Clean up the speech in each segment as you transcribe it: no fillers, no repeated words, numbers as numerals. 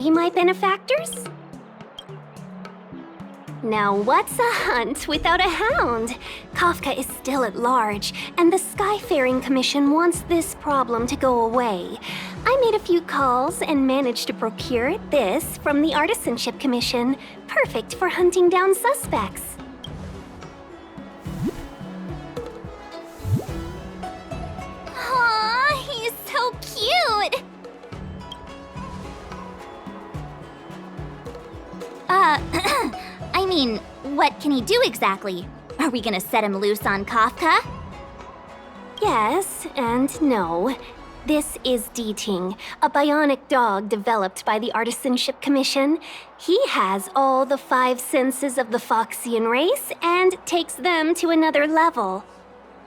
My benefactors? Now what's a hunt without a hound? Kafka is still at large, and the Skyfaring Commission wants this problem to go away. I made a few calls and managed to procure this from the Artisanship Commission. Perfect for hunting down suspects. Aw, he's so cute! I mean, what can he do exactly? Are we gonna set him loose on Kafka? Yes and no. This is Deeting, a bionic dog developed by the Artisanship Commission. He has all the 5 senses of the Foxian race and takes them to another level.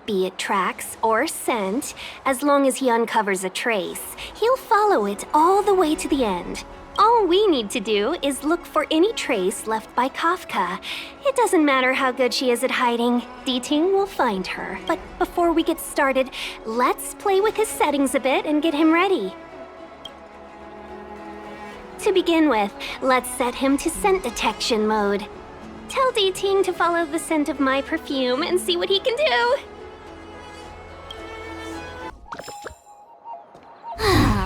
Be it tracks or scent, as long as he uncovers a trace, he'll follow it all the way to the end. All we need to do is look for any trace left by Kafka. It doesn't matter how good she is at hiding, Deeting will find her. But before we get started, let's play with his settings a bit and get him ready. To begin with, let's set him to scent detection mode. Tell Deeting to follow the scent of my perfume and see what he can do.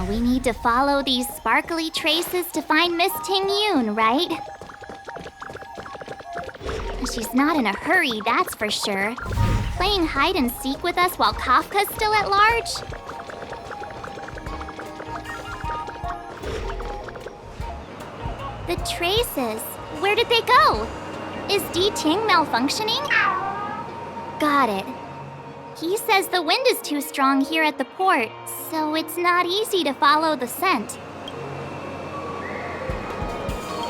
We need to follow these sparkly traces to find Miss Ting Yoon, right? She's not in a hurry, that's for sure. Playing hide and seek with us while Kafka's still at large? The traces, where did they go? Is Deeting malfunctioning? Got it. He says the wind is too strong here at the port, so it's not easy to follow the scent.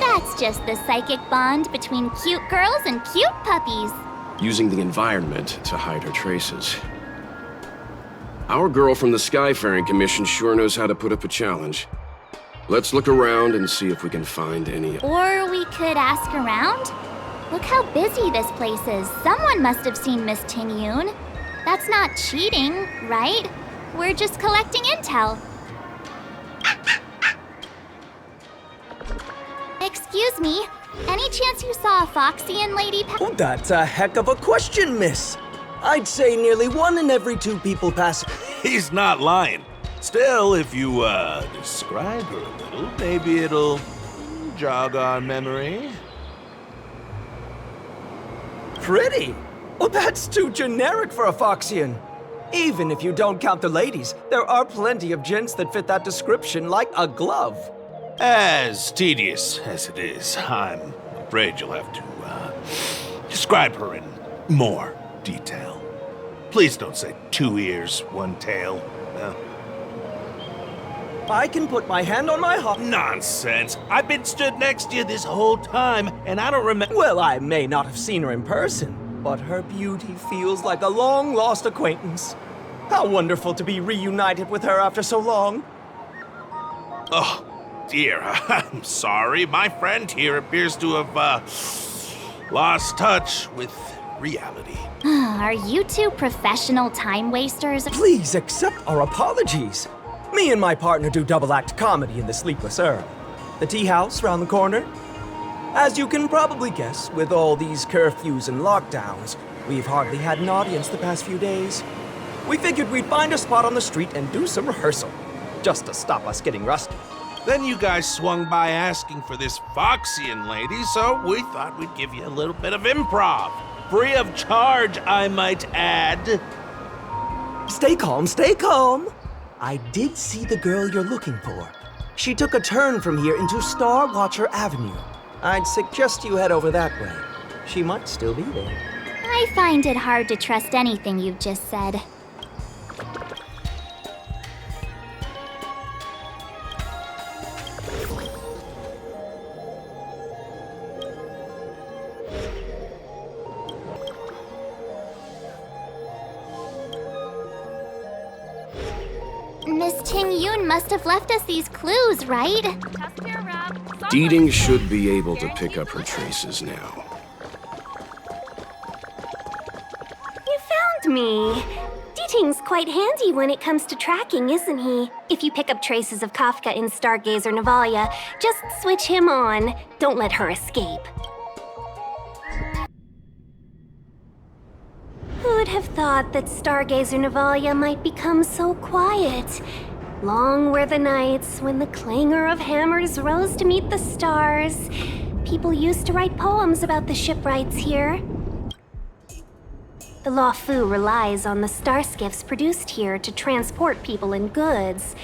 That's just the psychic bond between cute girls and cute puppies. Using the environment to hide her traces. Our girl from the Skyfaring Commission sure knows how to put up a challenge. Let's look around and see if we can find any. Or we could ask around? Look how busy this place is. Someone must have seen Miss Ting Yoon. That's not cheating, right? We're just collecting intel. Excuse me, any chance you saw a Foxian lady Oh, that's a heck of a question, miss. I'd say nearly 1 in every 2 people pass. He's not lying. Still, if you, describe her a little, maybe it'll jog our memory. Pretty? Well, that's too generic for a Foxian. Even if you don't count the ladies, there are plenty of gents that fit that description like a glove. As tedious as it is, I'm afraid you'll have to, describe her in more detail. Please don't say 2 ears, 1 tail. I can put my hand on my heart. Nonsense. I've been stood next to you this whole time, and I don't remember. Well, I may not have seen her in person, but her beauty feels like a long-lost acquaintance. How wonderful to be reunited with her after so long. Oh, dear, I'm sorry. My friend here appears to have, lost touch with reality. Are you 2 professional time wasters? Please accept our apologies. Me and my partner do double-act comedy in the Sleepless Earl. The tea house round the corner. As you can probably guess, with all these curfews and lockdowns, we've hardly had an audience the past few days. We figured we'd find a spot on the street and do some rehearsal, just to stop us getting rusty. Then you guys swung by asking for this Foxian lady, so we thought we'd give you a little bit of improv. Free of charge, I might add. Stay calm, stay calm. I did see the girl you're looking for. She took a turn from here into Star Watcher Avenue. I'd suggest you head over that way. She might still be there. I find it hard to trust anything you've just said. Miss Ting Yoon must have left us these clues, right? Deeting should be able to pick up her traces now. You found me. D-Ting's quite handy when it comes to tracking, isn't he? If you pick up traces of Kafka in Stargazer Navalia, just switch him on. Don't let her escape. Who'd have thought that Stargazer Navalia might become so quiet? Long were the nights when the clangor of hammers rose to meet the stars. People used to write poems about the shipwrights here. The Law Fu relies on the starskiffs produced here to transport people and goods.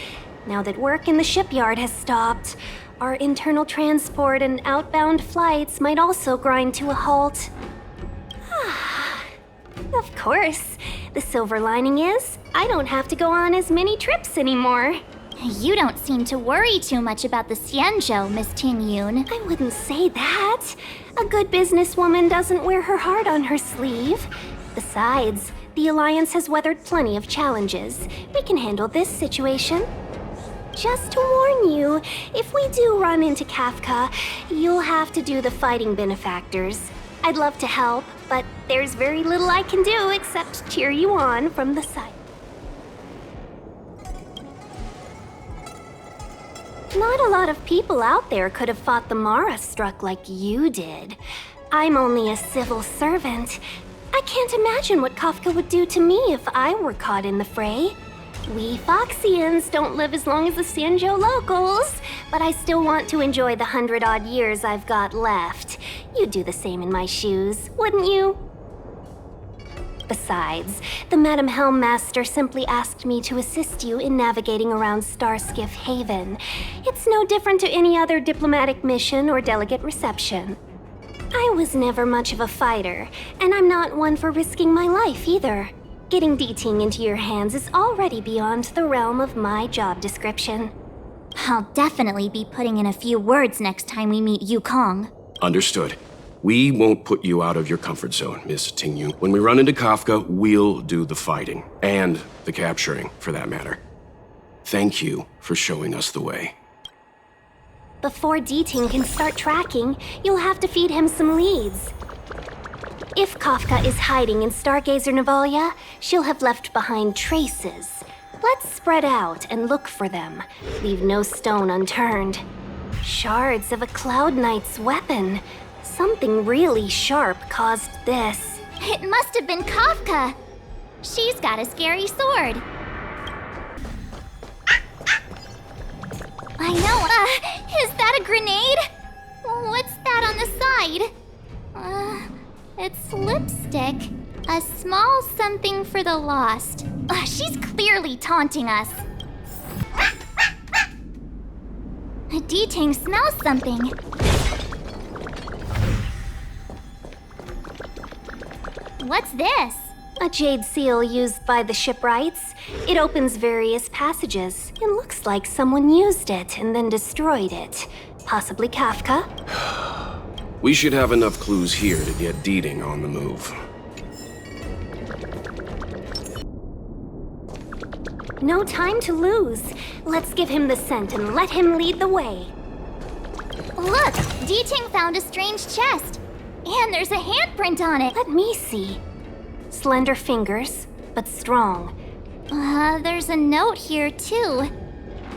Now that work in the shipyard has stopped, our internal transport and outbound flights might also grind to a halt. Of course. The silver lining is, I don't have to go on as many trips anymore. You don't seem to worry too much about the Xianzhou, Miss Ting Yun. I wouldn't say that. A good businesswoman doesn't wear her heart on her sleeve. Besides, the Alliance has weathered plenty of challenges. We can handle this situation. Just to warn you, if we do run into Kafka, you'll have to do the fighting benefactors. I'd love to help, but there's very little I can do except cheer you on from the side. Not a lot of people out there could have fought the Mara struck like you did. I'm only a civil servant. I can't imagine what Kafka would do to me if I were caught in the fray. We Foxians don't live as long as the Xianzhou locals, but I still want to enjoy the 100-odd years I've got left. You'd do the same in my shoes, wouldn't you? Besides, the Madam Helmmaster simply asked me to assist you in navigating around Starskiff Haven. It's no different to any other diplomatic mission or delegate reception. I was never much of a fighter, and I'm not one for risking my life either. Getting D-Ting into your hands is already beyond the realm of my job description. I'll definitely be putting in a few words next time we meet Yukong. Understood. We won't put you out of your comfort zone, Miss Tingyun. When we run into Kafka, we'll do the fighting. And the capturing, for that matter. Thank you for showing us the way. Before D-Ting can start tracking, you'll have to feed him some leads. If Kafka is hiding in Stargazer Navalia, she'll have left behind traces. Let's spread out and look for them. Leave no stone unturned. Shards of a Cloud Knight's weapon. Something really sharp caused this. It must have been Kafka. She's got a scary sword. I know, is that a grenade? What's that on the side? It's lipstick. A small something for the lost. She's clearly taunting us. D-Ting smells something. What's this? A jade seal used by the shipwrights. It opens various passages. It looks like someone used it and then destroyed it. Possibly Kafka. We should have enough clues here to get D-Ting on the move. No time to lose. Let's give him the scent and let him lead the way. Look, D-Ting found a strange chest. And there's a handprint on it. Let me see. Slender fingers, but strong. There's a note here, too.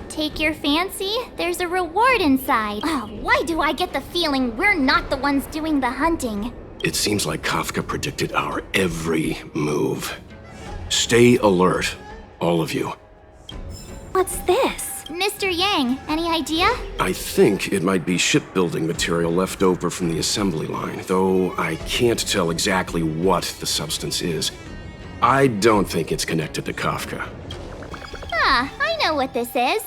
Take your fancy, there's a reward inside. Why do I get the feeling we're not the ones doing the hunting? It seems like Kafka predicted our every move. Stay alert, all of you. What's this? Mr. Yang, any idea? I think it might be shipbuilding material left over from the assembly line, though I can't tell exactly what the substance is. I don't think it's connected to Kafka. I know what this is.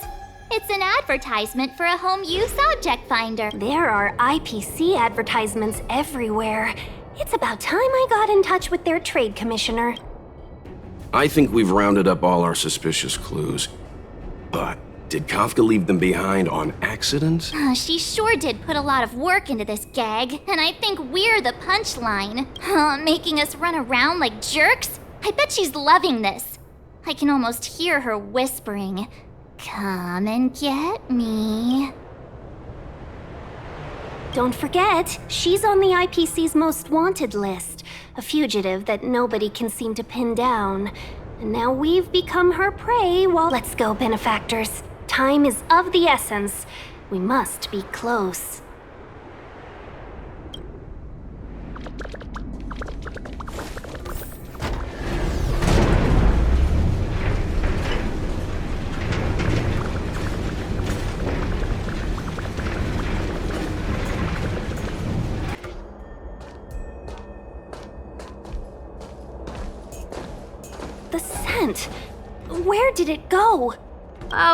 It's an advertisement for a home use object finder. There are IPC advertisements everywhere. It's about time I got in touch with their trade commissioner. I think we've rounded up all our suspicious clues. But did Kafka leave them behind on accident? She sure did put a lot of work into this gag, and I think we're the punchline. Making us run around like jerks? I bet she's loving this. I can almost hear her whispering, "Come and get me." Don't forget, she's on the IPC's most wanted list. A fugitive that nobody can seem to pin down. And now we've become her prey. Well, let's go, benefactors. Time is of the essence. We must be close. The scent. Where did it go?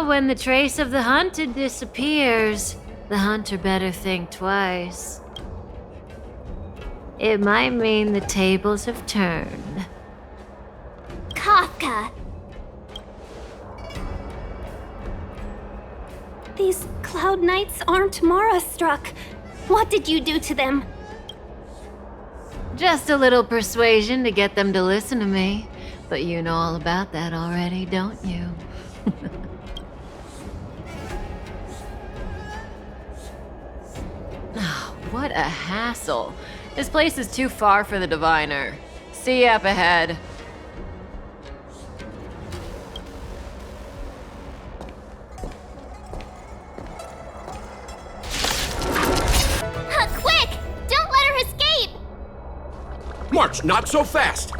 When the trace of the hunted disappears, the hunter better think twice. It might mean the tables have turned. Kafka! These Cloud Knights aren't Mara-struck. What did you do to them? Just a little persuasion to get them to listen to me. But you know all about that already, don't you? Oh, what a hassle. This place is too far for the diviner. See you up ahead. Quick! Don't let her escape! March, not so fast!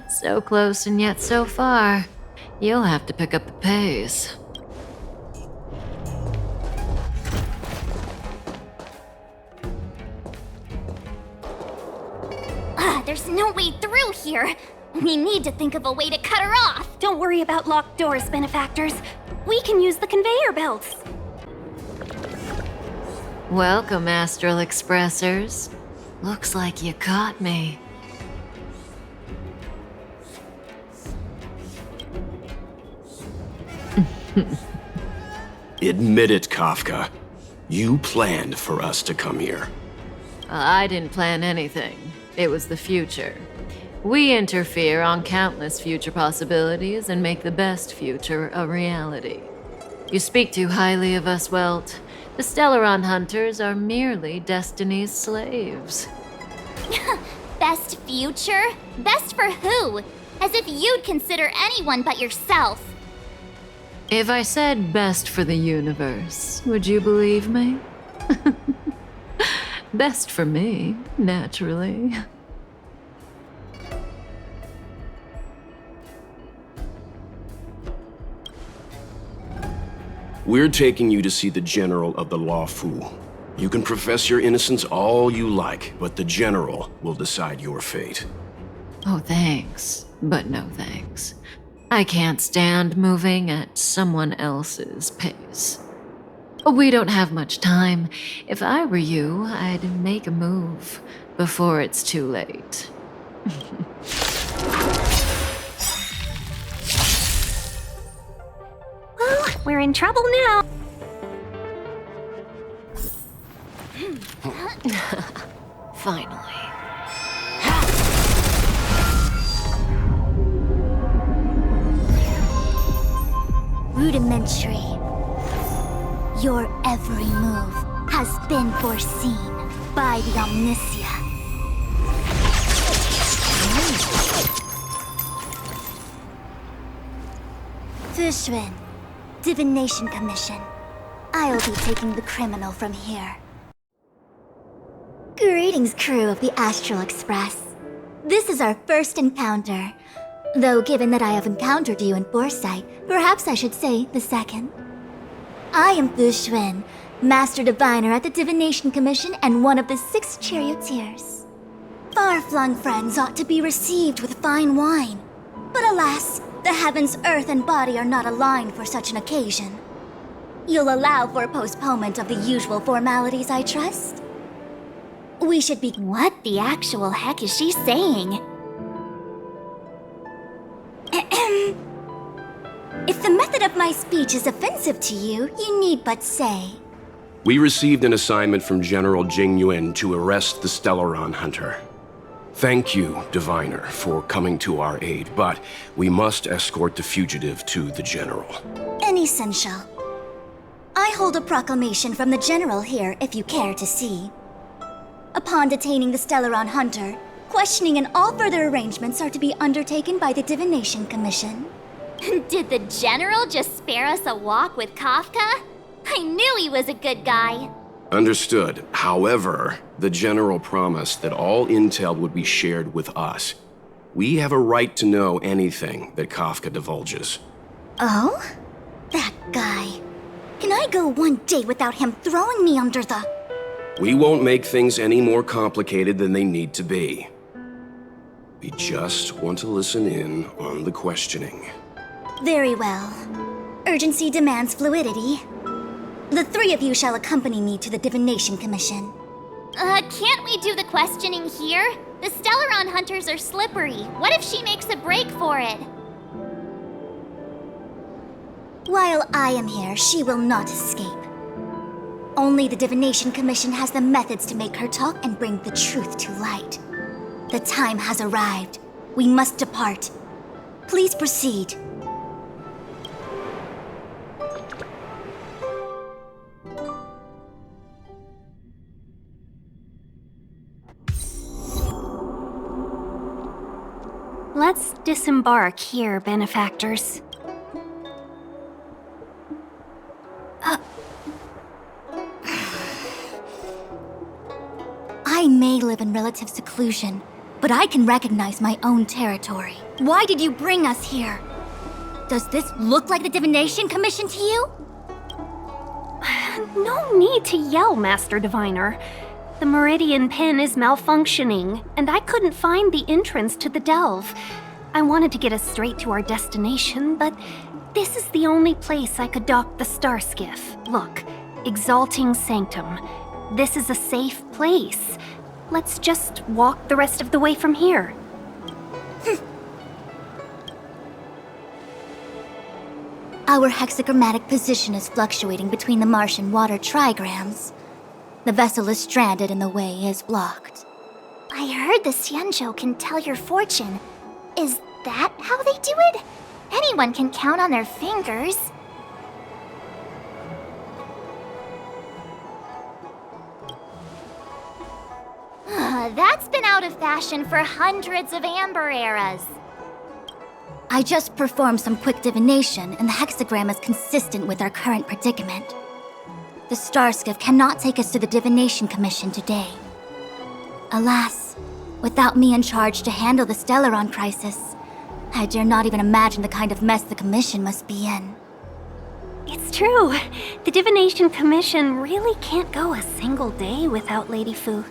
So close and yet so far. You'll have to pick up the pace. There's no way through here. We need to think of a way to cut her off. Don't worry about locked doors, benefactors. We can use the conveyor belts. Welcome, Astral Expressors. Looks like you caught me. Admit it, Kafka. You planned for us to come here. I didn't plan anything. It was the future. We interfere on countless future possibilities and make the best future a reality. You speak too highly of us, Welt. The Stellaron Hunters are merely Destiny's slaves. Best future? Best for who? As if you'd consider anyone but yourself. If I said best for the universe, would you believe me? Best for me, naturally. We're taking you to see the General of the Law Fu. You can profess your innocence all you like, but the General will decide your fate. Oh, thanks, but no thanks. I can't stand moving at someone else's pace. We don't have much time. If I were you, I'd make a move before it's too late. Well, we're in trouble now. Finally. Rudimentary. Your every move has been foreseen by the Omniscient. Fushun, Divination Commission. I'll be taking the criminal from here. Greetings, crew of the Astral Express. This is our first encounter. Though given that I have encountered you in foresight, perhaps I should say the second. I am Fushun, Master Diviner at the Divination Commission and one of the 6 charioteers. Far-flung friends ought to be received with fine wine. But alas, the heavens, earth, and body are not aligned for such an occasion. You'll allow for a postponement of the usual formalities, I trust? We should be— What the actual heck is she saying? If the method of my speech is offensive to you, you need but say. We received an assignment from General Jing Yuan to arrest the Stellaron Hunter. Thank you, Diviner, for coming to our aid, but we must escort the fugitive to the General. Essential. I hold a proclamation from the General here if you care to see. Upon detaining the Stellaron Hunter, Questioning and all further arrangements are to be undertaken by the Divination Commission. Did the General just spare us a walk with Kafka? I knew he was a good guy. Understood. However, the General promised that all intel would be shared with us. We have a right to know anything that Kafka divulges. Oh? That guy. Can I go one day without him throwing me under the... We won't make things any more complicated than they need to be. We just want to listen in on the questioning. Very well. Urgency demands fluidity. The three of you shall accompany me to the Divination Commission. Can't we do the questioning here? The Stellaron hunters are slippery. What if she makes a break for it? While I am here, she will not escape. Only the Divination Commission has the methods to make her talk and bring the truth to light. The time has arrived. We must depart. Please proceed. Let's disembark here, benefactors. I may live in relative seclusion, but I can recognize my own territory. Why did you bring us here? Does this look like the Divination Commission to you? No need to yell, Master Diviner. The Meridian pin is malfunctioning, and I couldn't find the entrance to the delve. I wanted to get us straight to our destination, but this is the only place I could dock the star skiff. Look, Exalting Sanctum. This is a safe place. Let's just walk the rest of the way from here. Our hexagrammatic position is fluctuating between the Martian water trigrams. The vessel is stranded and the way is blocked. I heard the Xianzhou can tell your fortune. Is that how they do it? Anyone can count on their fingers. That's been out of fashion for hundreds of Amber eras. I just performed some quick divination, and the hexagram is consistent with our current predicament. The Starskiff cannot take us to the Divination Commission today. Alas, without me in charge to handle the Stellaron crisis, I dare not even imagine the kind of mess the Commission must be in. It's true. The Divination Commission really can't go a single day without Lady Fu.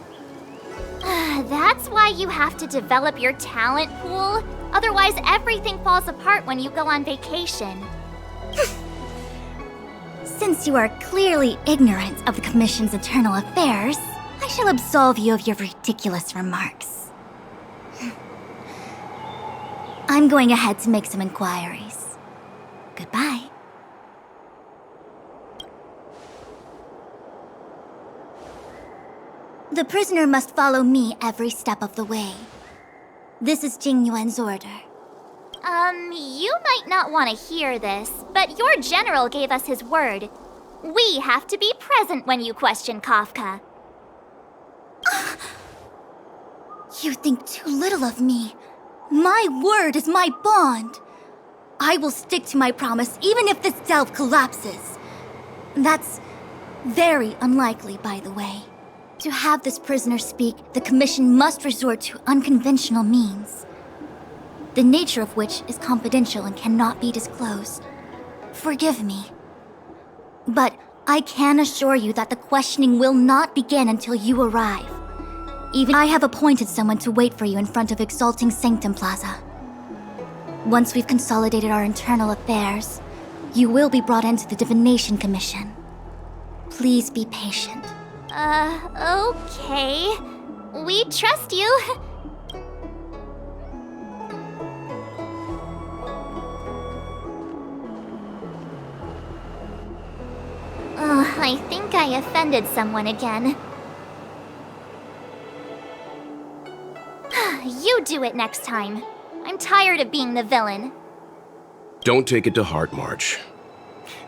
That's why you have to develop your talent pool. Otherwise, everything falls apart when you go on vacation. Since you are clearly ignorant of the Commission's internal affairs, I shall absolve you of your ridiculous remarks. I'm going ahead to make some inquiries. Goodbye. The prisoner must follow me every step of the way. This is Jing Yuan's order. You might not want to hear this, but your general gave us his word. We have to be present when you question Kafka. You think too little of me. My word is my bond. I will stick to my promise even if this delve collapses. That's very unlikely, by the way. To have this prisoner speak, the Commission must resort to unconventional means, the nature of which is confidential and cannot be disclosed. Forgive me. But I can assure you that the questioning will not begin until you arrive. Even I have appointed someone to wait for you in front of Exalting Sanctum Plaza. Once we've consolidated our internal affairs, you will be brought into the Divination Commission. Please be patient. Okay. We trust you. I think I offended someone again. You do it next time. I'm tired of being the villain. Don't take it to heart, March.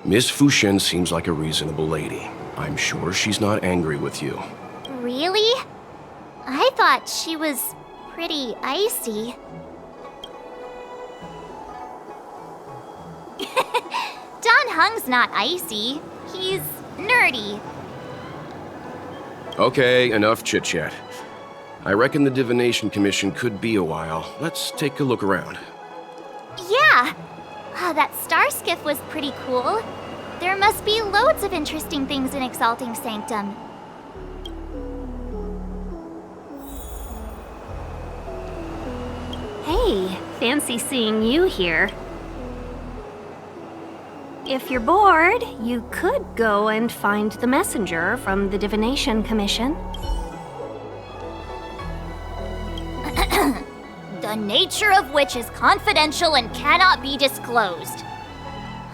Miss Fushen seems like a reasonable lady. I'm sure she's not angry with you. Really? I thought she was pretty icy. Don Hung's not icy. He's nerdy. Okay, enough chit-chat. I reckon the Divination Commission could be a while. Let's take a look around. Yeah! That star skiff was pretty cool. There must be loads of interesting things in Exalting Sanctum. Hey, fancy seeing you here. If you're bored, you could go and find the messenger from the Divination Commission. The nature of which is confidential and cannot be disclosed.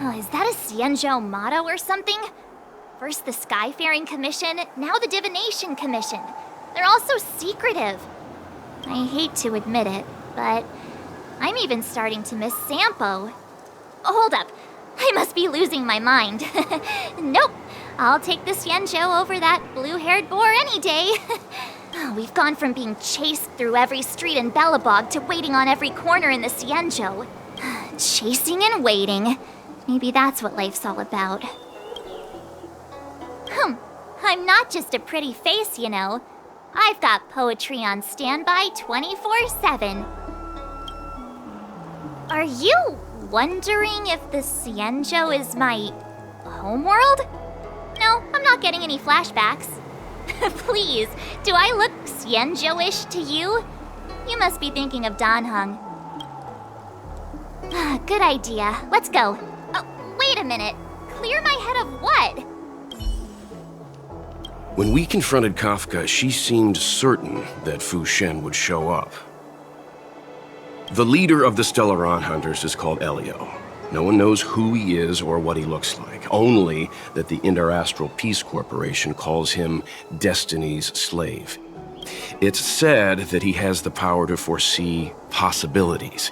Oh, is that a Xianzhou motto or something? First the Skyfaring Commission, now the Divination Commission. They're all so secretive. I hate to admit it, but I'm even starting to miss Sampo. Hold up, I must be losing my mind. Nope, I'll take the Xianzhou over that blue-haired boar any day. We've gone from being chased through every street in Belobog to waiting on every corner in the Xianzhou. Chasing and waiting. Maybe that's what life's all about. I'm not just a pretty face, you know. I've got poetry on standby 24/7. Are you wondering if the Xianzhou is my homeworld? No, I'm not getting any flashbacks. Please, do I look Xianzhou-ish to you? You must be thinking of Dan Heng. Good idea. Let's go. Oh, wait a minute. Clear my head of what? When we confronted Kafka, she seemed certain that Fu Shen would show up. The leader of the Stellaron Hunters is called Elio. No one knows who he is or what he looks like, only that the Interastral Peace Corporation calls him Destiny's slave. It's said that he has the power to foresee possibilities.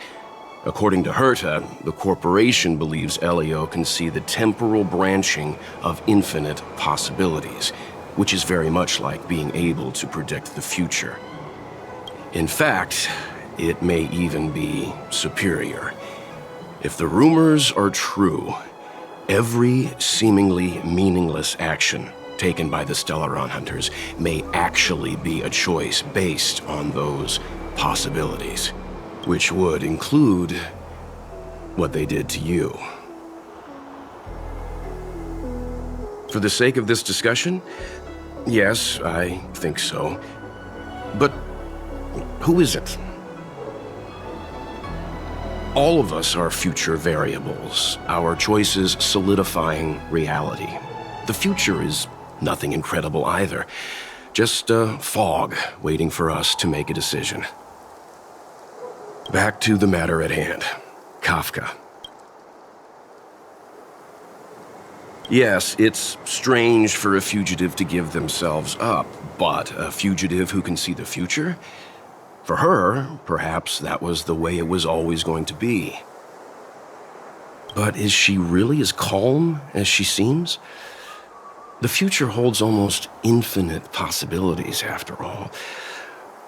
According to Herta, the corporation believes Elio can see the temporal branching of infinite possibilities, which is very much like being able to predict the future. In fact, it may even be superior. If the rumors are true, every seemingly meaningless action taken by the Stellaron Hunters may actually be a choice based on those possibilities, which would include what they did to you. For the sake of this discussion, yes, I think so. But who is it? All of us are future variables, our choices solidifying reality. The future is nothing incredible either, just a fog waiting for us to make a decision. Back to the matter at hand, Kafka. Yes, it's strange for a fugitive to give themselves up, but a fugitive who can see the future? For her, perhaps that was the way it was always going to be. But is she really as calm as she seems? The future holds almost infinite possibilities, after all.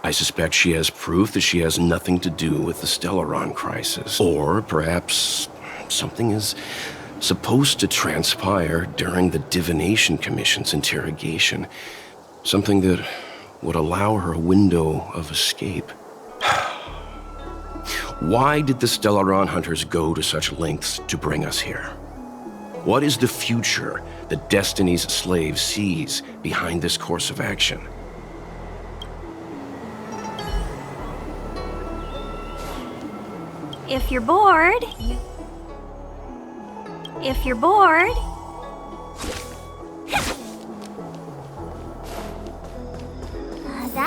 I suspect she has proof that she has nothing to do with the Stellaron crisis. Or perhaps something is supposed to transpire during the Divination Commission's interrogation. Something that would allow her a window of escape. Why did the Stellaron Hunters go to such lengths to bring us here? What is the future that Destiny's slave sees behind this course of action? If you're bored,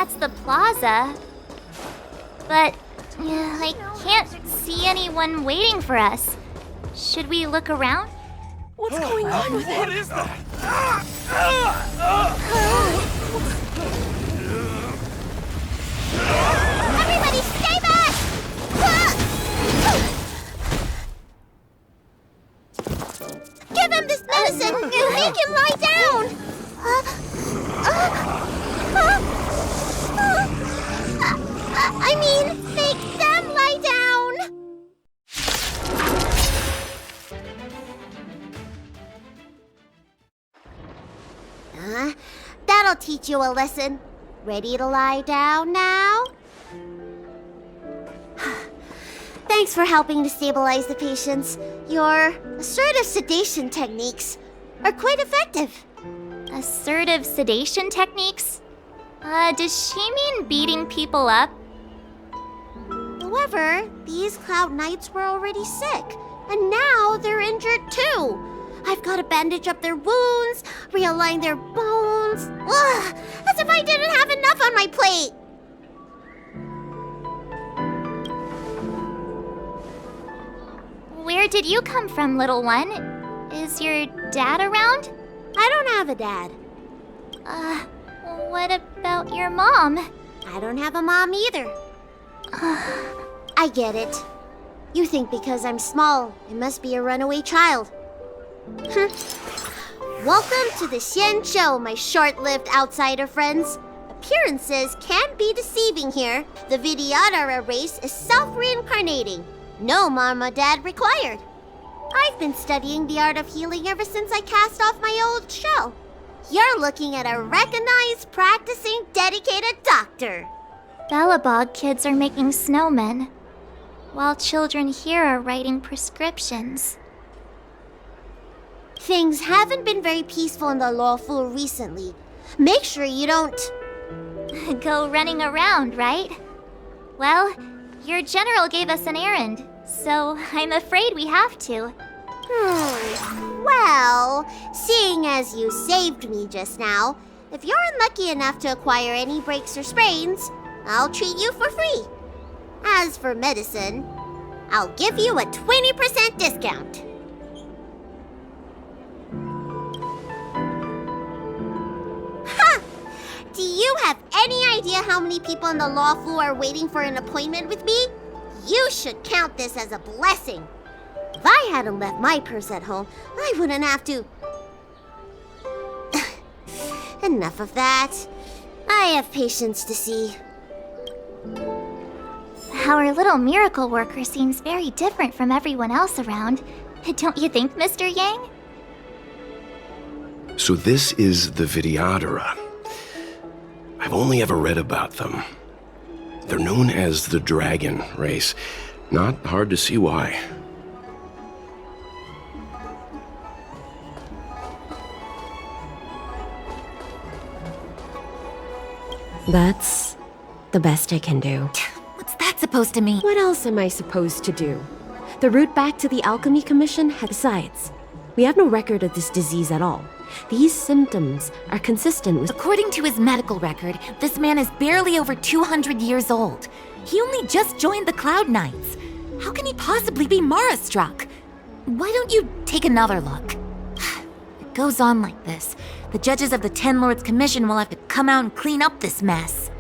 That's the plaza. But I can't see anyone waiting for us. Should we look around? What's going on with What him? is that? Everybody stay back! Give him this medicine! Make him lie down! I mean, That'll teach you a lesson. Ready to lie down now? Thanks for helping to stabilize the patients. Your assertive sedation techniques are quite effective. Assertive sedation techniques? Does she mean beating people up? However, these Cloud Knights were already sick, and now they're injured too. I've got to bandage up their wounds, realign their bones. Ugh, as if I didn't have enough on my plate. Where did you come from, little one? Is your dad around? I don't have a dad. What about your mom? I don't have a mom either. I get it. You think because I'm small, I must be a runaway child. Welcome to the Xian Show, my short-lived outsider friends. Appearances can be deceiving here. The Vidyadhara race is self-reincarnating. No mom or dad required. I've been studying the art of healing ever since I cast off my old shell. You're looking at a recognized, practicing, dedicated doctor. Bellabog kids are making snowmen, while children here are writing prescriptions. Things haven't been very peaceful in the Lawful recently. Make sure you don't... Go running around, right? Well, your general gave us an errand, so I'm afraid we have to. Well, seeing as you saved me just now, if you're unlucky enough to acquire any breaks or sprains, I'll treat you for free. As for medicine, I'll give you a 20% discount. Ha! Do you have any idea how many people in the Lawful are waiting for an appointment with me? You should count this as a blessing. If I hadn't left my purse at home, I wouldn't have to... Enough of that. I have patients to see. Our little miracle worker seems very different from everyone else around. Don't you think, Mr. Yang? So this is the Vidyadhara. I've only ever read about them. They're known as the Dragon race. Not hard to see why. That's the best I can do. What's that supposed to mean? What else am I supposed to do? The route back to the Alchemy Commission had... Besides, we have no record of this disease at all. These symptoms are consistent with... According to his medical record, this man is barely over 200 years old. He only just joined the Cloud Knights. How can he possibly be Mara-struck? Why don't you take another look? If it goes on like this, the judges of the Ten Lords Commission will have to come out and clean up this mess.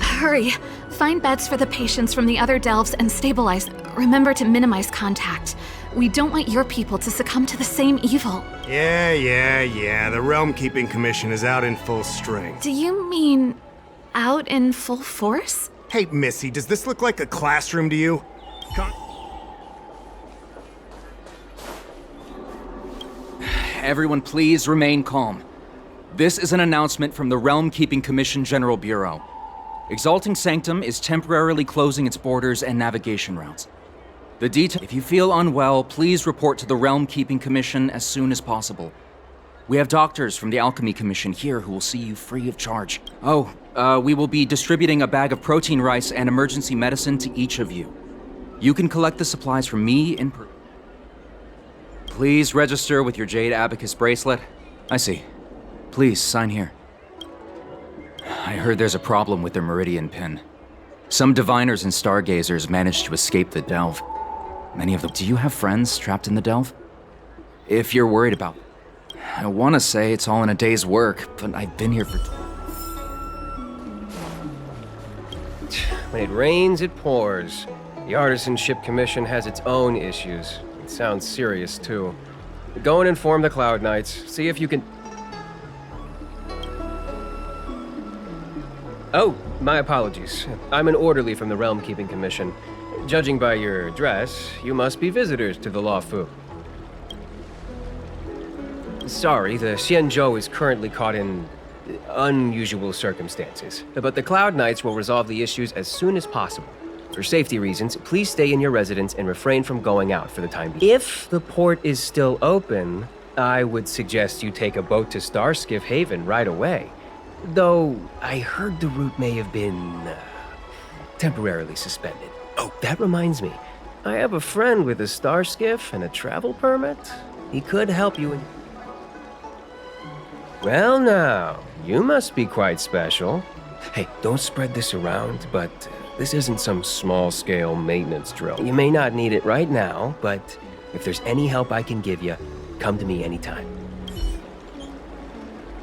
Hurry! Find beds for the patients from the other delves and stabilize. Remember to minimize contact. We don't want your people to succumb to the same evil. Yeah. The Realm Keeping Commission is out in full strength. Do you mean out in full force? Hey, Missy, does this look like a classroom to you? Everyone please remain calm. This is an announcement from the Realm Keeping Commission General Bureau. Exalting Sanctum is temporarily closing its borders and navigation routes. If you feel unwell, please report to the Realm Keeping Commission as soon as possible. We have doctors from the Alchemy Commission here who will see you free of charge. We will be distributing a bag of protein rice and emergency medicine to each of you. You can collect the supplies from me in person. Please register with your Jade Abacus bracelet. I see. Please, sign here. I heard there's a problem with their Meridian pin. Some diviners and stargazers managed to escape the delve. Many of them... Do you have friends trapped in the delve? If you're worried about... I want to say it's all in a day's work, but I've been here for... When it rains, it pours. The Artisanship Commission has its own issues. It sounds serious, too. Go and inform the Cloud Knights. See if you can... Oh, my apologies. I'm an orderly from the Realm Keeping Commission. Judging by your dress, you must be visitors to the Lawfu. Sorry, the Xianzhou is currently caught in unusual circumstances. But the Cloud Knights will resolve the issues as soon as possible. For safety reasons, please stay in your residence and refrain from going out for the time being. If the port is still open, I would suggest you take a boat to Starskiff Haven right away. Though, I heard the route may have been temporarily suspended. Oh, that reminds me. I have a friend with a Starskiff and a travel permit. He could help you in... Well now, you must be quite special. Hey, don't spread this around, but this isn't some small-scale maintenance drill. You may not need it right now, but if there's any help I can give you, come to me anytime.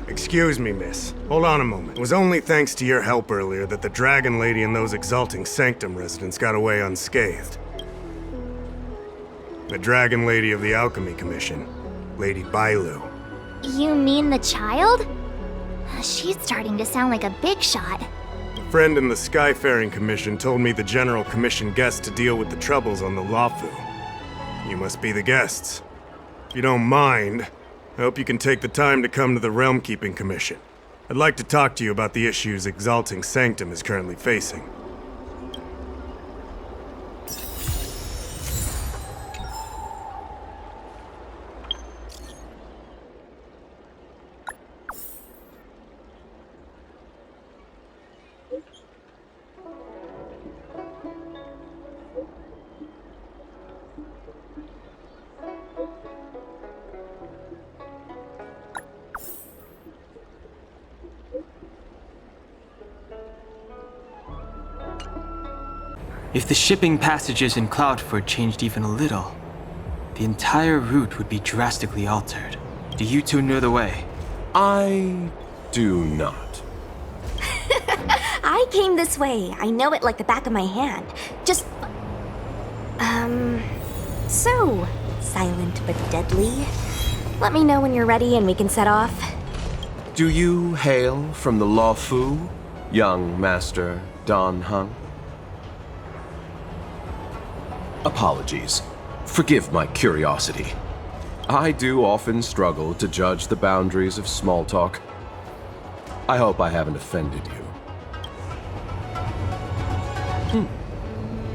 Excuse me, miss. Hold on a moment. It was only thanks to your help earlier that the Dragon Lady and those Exalting Sanctum residents got away unscathed. The Dragon Lady of the Alchemy Commission, Lady Bailu. You mean the child? She's starting to sound like a big shot. A friend in the Skyfaring Commission told me the General commissioned guests to deal with the troubles on the Luofu. You must be the guests. If you don't mind, I hope you can take the time to come to the Realm Keeping Commission. I'd like to talk to you about the issues Exalting Sanctum is currently facing. If the shipping passages in Cloudford changed even a little, the entire route would be drastically altered. Do you two know the way? I do not. I came this way. I know it like the back of my hand. Just... So, silent but deadly. Let me know when you're ready and we can set off. Do you hail from the Luofu, young Master Dan Heng? Apologies. Forgive my curiosity. I do often struggle to judge the boundaries of small talk. I hope I haven't offended you.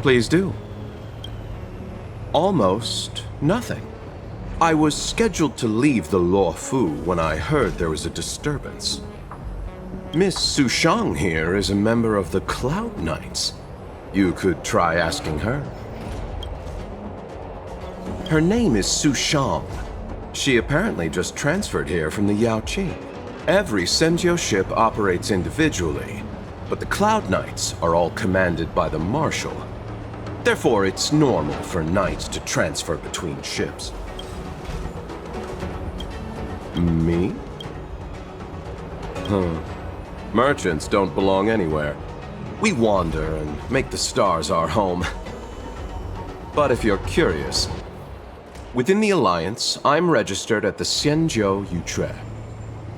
Please do. Almost nothing. I was scheduled to leave the Luofu when I heard there was a disturbance. Miss Sushang here is a member of the Cloud Knights. You could try asking her. Her name is Sushang. She apparently just transferred here from the Yaoqing. Every Senjio ship operates individually, but the Cloud Knights are all commanded by the Marshal. Therefore, it's normal for knights to transfer between ships. Me? Merchants don't belong anywhere. We wander and make the stars our home. But if you're curious, within the Alliance, I'm registered at the Xianzhou Yutre.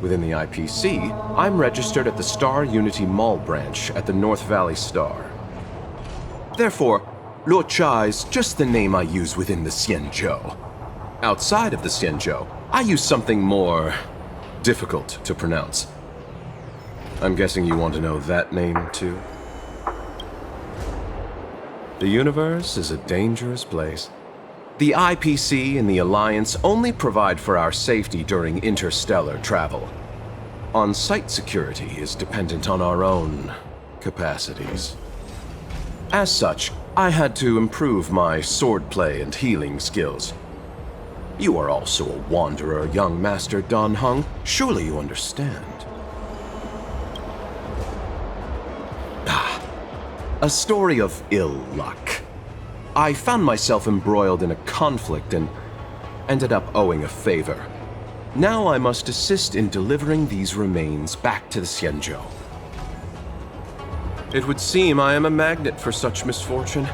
Within the IPC, I'm registered at the Star Unity Mall branch at the North Valley Star. Therefore, Luocha is just the name I use within the Xianzhou. Outside of the Xianzhou, I use something more difficult to pronounce. I'm guessing you want to know that name too? The universe is a dangerous place. The IPC and the Alliance only provide for our safety during interstellar travel. On-site security is dependent on our own capacities. As such, I had to improve my swordplay and healing skills. You are also a wanderer, young Master Dan Heng. Surely you understand. A story of ill luck. I found myself embroiled in a conflict and ended up owing a favor. Now I must assist in delivering these remains back to the Xianzhou. It would seem I am a magnet for such misfortune.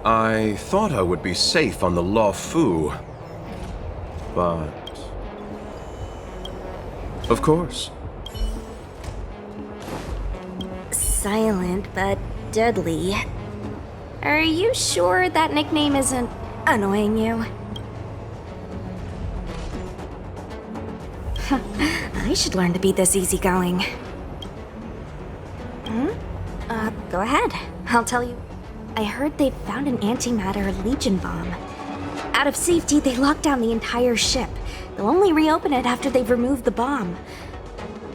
I thought I would be safe on the Luofu, but... Of course. Silent but deadly. Are you sure that nickname isn't annoying you? I should learn to be this easygoing. Go ahead. I'll tell you. I heard they found an antimatter Legion bomb. Out of safety, they locked down the entire ship. They'll only reopen it after they've removed the bomb.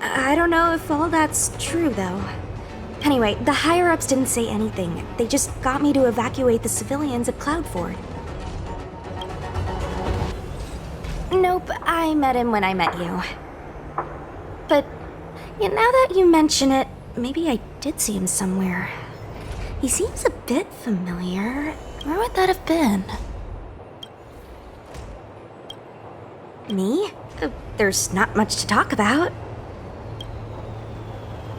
I don't know if all that's true, though. Anyway, the higher-ups didn't say anything. They just got me to evacuate the civilians at Cloudford. Nope, I met him when I met you. But now that you mention it, maybe I did see him somewhere. He seems a bit familiar. Where would that have been? Me? There's not much to talk about.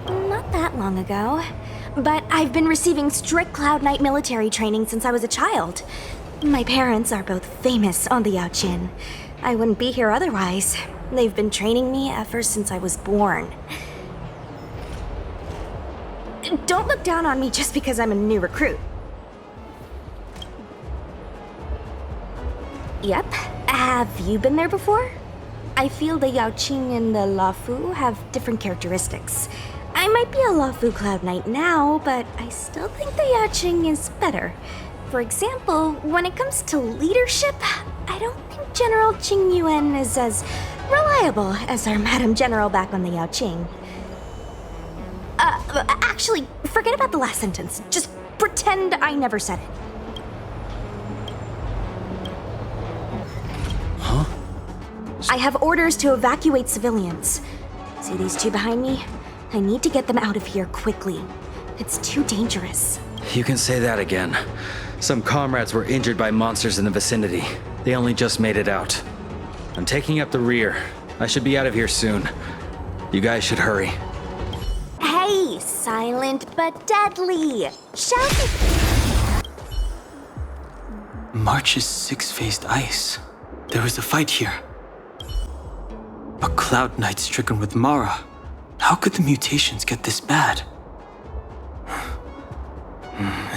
Not that long ago. But I've been receiving strict Cloud Knight military training since I was a child. My parents are both famous on the Yaoqin. I wouldn't be here otherwise. They've been training me ever since I was born. Don't look down on me just because I'm a new recruit. Yep. Have you been there before? I feel the Yaoqing and the Luofu have different characteristics. I might be a Luofu Cloud Knight now, but I still think the Yaoqing is better. For example, when it comes to leadership, I don't think General Qing Yuan is as reliable as our Madam General back on the Yaoqing. Actually, forget about the last sentence. Just pretend I never said it. Huh? I have orders to evacuate civilians. See these two behind me? I need to get them out of here quickly. It's too dangerous. You can say that again. Some comrades were injured by monsters in the vicinity. They only just made it out. I'm taking up the rear. I should be out of here soon. You guys should hurry. Hey, silent but deadly. Shout it. March is six-faced ice. There was a fight here. A Cloud Knight stricken with Mara. How could the mutations get this bad?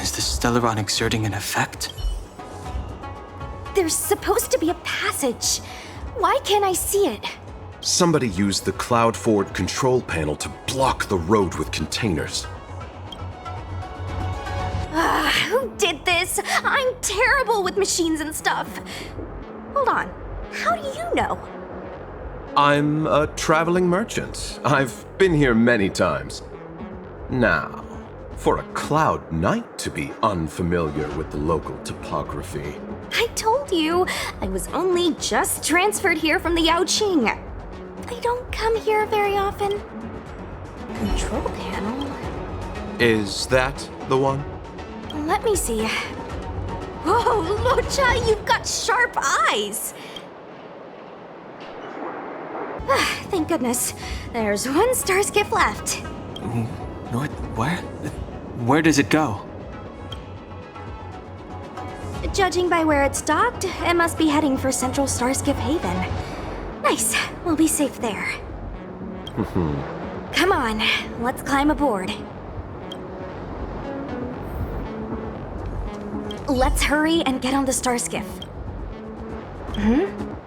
Is the Stellaron exerting an effect? There's supposed to be a passage. Why can't I see it? Somebody used the Cloudford control panel to block the road with containers. Who did this? I'm terrible with machines and stuff. Hold on. How do you know? I'm a traveling merchant. I've been here many times. Now, for a Cloud Knight to be unfamiliar with the local topography. I told you, I was only just transferred here from the Yaoqing. I don't come here very often. Control panel? Is that the one? Let me see. Whoa, Locha, you've got sharp eyes! Thank goodness. There's one star skiff left. What? Where? Where does it go? Judging by where it's docked, it must be heading for Central Starskiff Haven. Nice. We'll be safe there. Come on, let's climb aboard. Let's hurry and get on the Starskiff.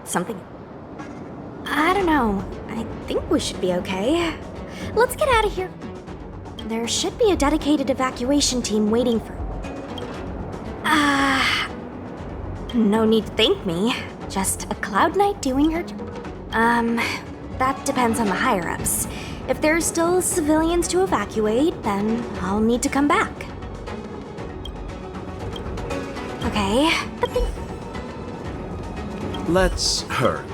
Something? I don't know. I think we should be okay. Let's get out of here. There should be a dedicated evacuation team waiting for... no need to thank me. Just a Cloud Knight doing her job. That depends on the higher-ups. If there's still civilians to evacuate, then I'll need to come back. Okay, but then... Let's hurry.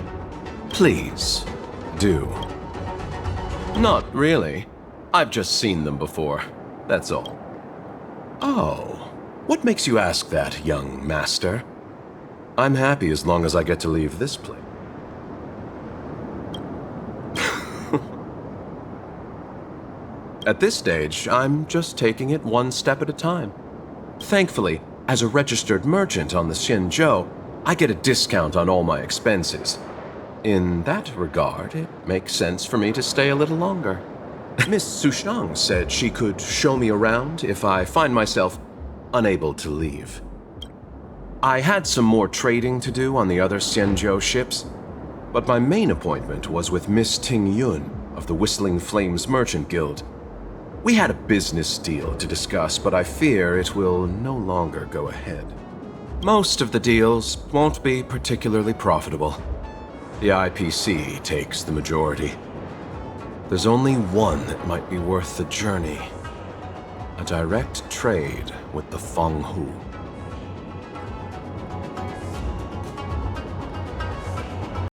Please, do. Not really. I've just seen them before, that's all. Oh, what makes you ask that, young master? I'm happy as long as I get to leave this place. At this stage, I'm just taking it one step at a time. Thankfully, as a registered merchant on the Xinzhou, I get a discount on all my expenses. In that regard, it makes sense for me to stay a little longer. Miss Sushang said she could show me around if I find myself unable to leave. I had some more trading to do on the other Xinzhou ships. But my main appointment was with Miss Ting Yun of the Whistling Flames Merchant Guild. We had a business deal to discuss, but I fear it will no longer go ahead. Most of the deals won't be particularly profitable. The IPC takes the majority. There's only one that might be worth the journey. A direct trade with the Feng Hu.